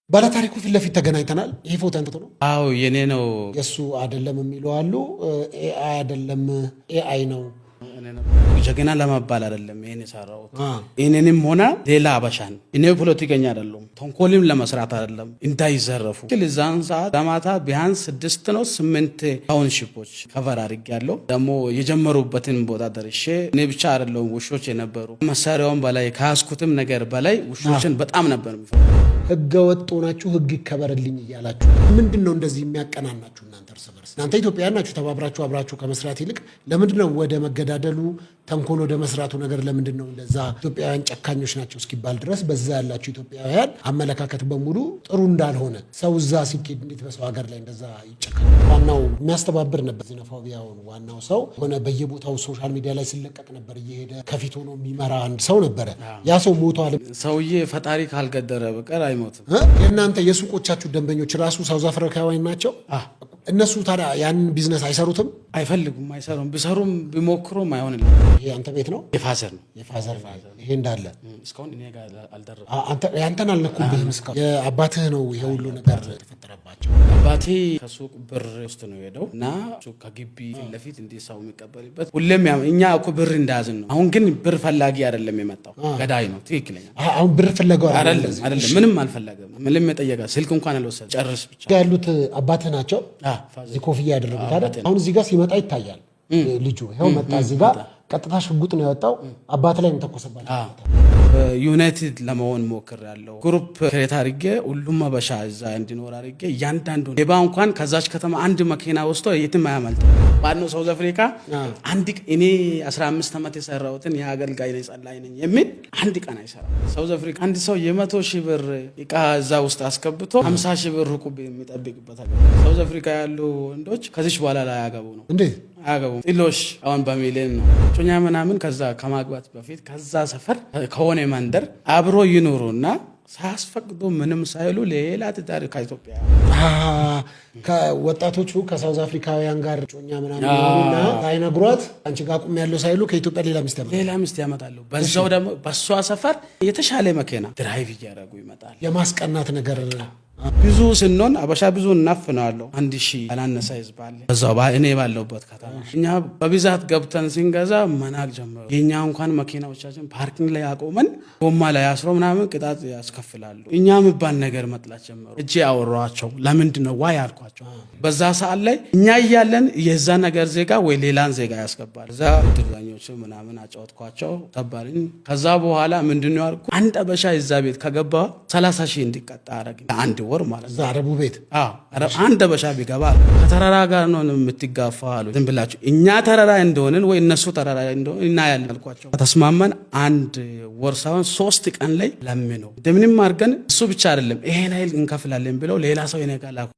ባለታሪኩ ፊት ለፊት ተገናኝተናል። ይሄ ፎቶ አንተ ነው? አዎ የኔ ነው። የሱ አይደለም የሚሉ አሉ። ኤአይ አይደለም ኤአይ ነው። ጀግና ለማባል አይደለም ይሄን የሰራሁት። እኔንም ሆነ ሌላ አበሻን እኔ ፖለቲከኛ አይደለም፣ ተንኮልም ለመስራት አይደለም እንዳይዘረፉ ለዛን ሰዓት ለማታ ቢያንስ 6 ነው 8 ታውንሺፖች ከቨር አድርጌያለሁ። ደግሞ የጀመሩበትን ቦታ ደርሼ እኔ ብቻ አይደለም ውሾች የነበሩ መሳሪያውን በላይ ካስኩትም ነገር በላይ ውሾችን በጣም ነበር የሚፈልጉ። ህገ ወጥ ሆናችሁ ህግ ይከበርልኝ እያላችሁ ምንድነው እንደዚህ የሚያቀናናችሁ? እናንተ እርስ በርስ እናንተ ኢትዮጵያውያን ናችሁ። ተባብራችሁ አብራችሁ ከመስራት ይልቅ ለምንድነው ወደ መገዳደሉ ተንኮል ወደ መስራቱ ነገር ለምንድነው እንደዛ? ኢትዮጵያውያን ጨካኞች ናቸው እስኪባል ድረስ በዛ ያላችሁ ኢትዮጵያውያን አመለካከት በሙሉ ጥሩ እንዳልሆነ ሰው እዛ ሲኬድ እንዴት በሰው ሀገር ላይ እንደዛ ይጨካል? ዋናው የሚያስተባብር ነበር ዚኖፎቢያውን። ዋናው ሰው ሆነ በየቦታው ሶሻል ሚዲያ ላይ ሲለቀቅ ነበር እየሄደ ከፊት ሆኖ የሚመራ አንድ ሰው ነበረ። ያ ሰው ሞቷል። ሰውዬ ፈጣሪ ካልገደረ በቀር አይሞትም። የእናንተ የሱቆቻችሁ ደንበኞች ራሱ ሳውዝ አፍሪካውያን ናቸው። እነሱ ታዲያ ያንን ቢዝነስ አይሰሩትም? አይፈልጉም፣ አይሰሩም። ቢሰሩም ቢሞክሩም አይሆንልም። ይሄ አንተ ቤት ነው? የፋዘር ነው። የፋዘር ይሄ እንዳለ እስካሁን እኔ ጋር አልደረሰም። ያንተን አልነኩብህም እስካሁን? የአባትህ ነው ይሄ ሁሉ ነገር ተፈጠረባቸው? አባቴ ከሱቅ ብር ውስጥ ነው ሄደው እና ሱቅ ከግቢ ፊት ለፊት እንዲህ ሰው የሚቀበልበት ሁሌም እኛ እኮ ብር እንዳያዝን ነው። አሁን ግን ብር ፈላጊ አይደለም የመጣው፣ ገዳይ ነው። ትክክለኛ አሁን ብር ፍለጋው አይደለም፣ ምንም አልፈለገም። ምንም የጠየቀ ስልክ እንኳን አልወሰደም። ጨርስ ብቻ። ያሉት አባትህ ናቸው እዚህ ኮፍያ ያደረጉት አይደል? አሁን እዚህ ጋር ሲመጣ ይታያል ልጁ። ይሄው መጣ እዚህ ጋር ቀጥታ ሽጉጥ ነው ያወጣው። አባት ላይ ተኮሰባል። ዩናይትድ ለመሆን ሞክሬያለሁ። ግሩፕ ክሬት አድርጌ ሁሉም አበሻ እዛ እንዲኖር አድርጌ እያንዳንዱ ሌባ እንኳን ከዛች ከተማ አንድ መኪና ወስዶ የትም አያመልጥም። ባድነው ሳውዝ አፍሪካ አንድ እኔ 15 ዓመት የሰራሁትን የአገልጋይ ነኝ ጸላይ ነኝ የሚል አንድ ቀን አይሰራም። ሳውዝ አፍሪካ አንድ ሰው የ100,000 ብር እቃ እዛ ውስጥ አስገብቶ 50,000 ብር ሩቁብ የሚጠብቅበት ሀገር። ሳውዝ አፍሪካ ያሉ ወንዶች ከዚህ በኋላ ላይ ያገቡ ነው እንዴ? አገቡ ጥሎሽ አሁን በሚሊዮን ነው ጮኛ ምናምን። ከዛ ከማግባት በፊት ከዛ ሰፈር ከሆነ መንደር አብሮ ይኖሩና ሳያስፈቅዱ ምንም ሳይሉ ሌላ ትዳር ከኢትዮጵያ ከወጣቶቹ ከሳውዝ አፍሪካውያን ጋር ጮኛ ምናምን ይሆኑና ሳይነግሯት አንቺ ጋር ቁም ያለው ሳይሉ ከኢትዮጵያ ሌላ ሚስት ያመጣሉ። በዛው ደግሞ በሷ ሰፈር የተሻለ መኪና ድራይቭ እያደረጉ ይመጣል። የማስቀናት ነገር ብዙ ስንሆን አበሻ ብዙ እናፍነዋለሁ። 1,000 ያላነሰ ህዝብ አለ በዛው እኔ ባለሁበት ከተማ። እኛ በብዛት ገብተን ሲንገዛ መናቅ ጀመሩ። የኛ እንኳን መኪናዎቻችን ፓርኪንግ ላይ አቆመን ጎማ ላይ አስሮ ምናምን ቅጣት ያስከፍላሉ። እኛ ምባል ነገር መጥላት ጀመሩ። እጄ አወራቸው። ለምንድን ነው ዋይ አልኳቸው። በዛ ሰዓት ላይ እኛ እያለን የዛ ነገር ዜጋ ወይ ሌላን ዜጋ ያስገባል። እዛ ድርዛኞች ምናምን አጫወትኳቸው ተባልን። ከዛ በኋላ ምንድነው ያልኩ አንድ አበሻ እዛ ቤት ከገባ 30,000 እንዲቀጣ አረግ አንድ ወር ማለት ነው። አረቡ ቤት አንድ አበሻ ቢገባ ከተራራ ጋር ነው የምትጋፋው አሉ። ዝም ብላችሁ እኛ ተራራ እንደሆንን ወይ እነሱ ተራራ እንደሆን እናያለን አልኳቸው። ተስማማን። አንድ ወር ሳይሆን 3 ቀን ላይ ለምነው እንደምንም አድርገን እሱ ብቻ አይደለም ይሄን ኃይል እንከፍላለን ብለው ሌላ ሰው ይነጋላ